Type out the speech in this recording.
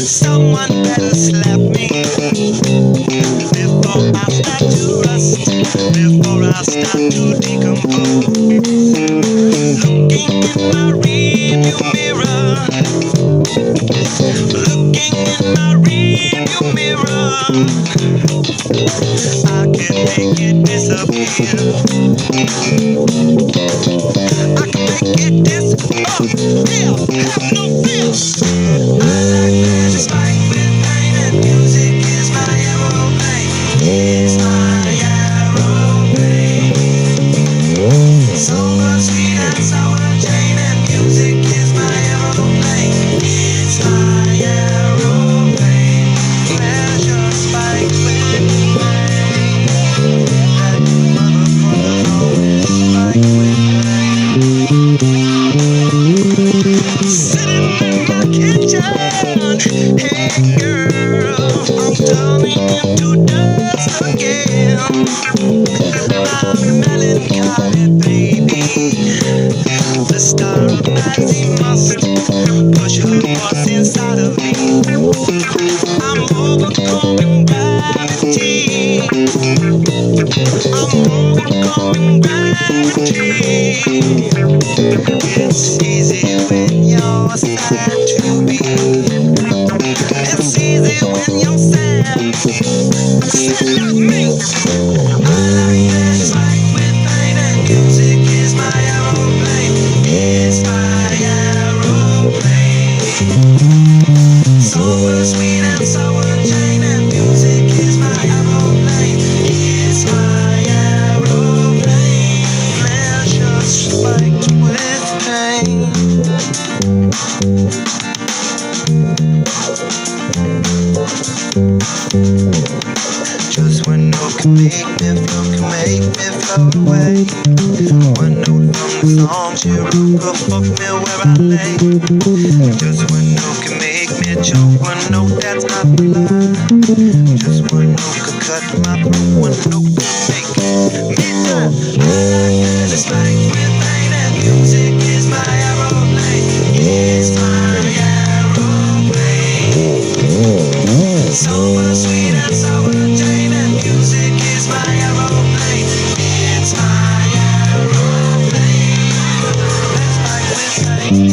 Someone better slap me before I start to rust, before I start to decompose. Looking in my rearview mirror, looking in my rearview mirror, I can make it disappear. I can make it disappear. Have no fear. I like magic, spike with pain, and music is my aeroplane. It's my aeroplane. So much sweet and sour Jane, and music is my aeroplane. It's my aeroplane. Pleasure spike with pain. That motherfucker spike with pain. Sitting in my kitchen, hey girl, I'm turning into dust again. I'm melancholy, baby. The star of Nazi must push her voice inside of me. I'm overcoming gravity. I'm overcoming gravity. It's easy when you're sad to be. It's easy when you're sad. Sad like me. I like that spike with pain, and music is my aeroplane. It's my aeroplane. So much sweet and sour Jane, and music is my aeroplane. It's my aeroplane. Pleasure spiked with pain. Just one note can make me float away. One note from the songs you wrote could fuck me where I lay. Just one note can make me choke. One note that's not the line. Just one note could cut my throat. One note could make me done. I like that spike with pain, and music is my aeroplane. It's my aeroplane. So much sweet and sour Jane, and music is my aeroplane. It's my aeroplane. Let's fight with pain.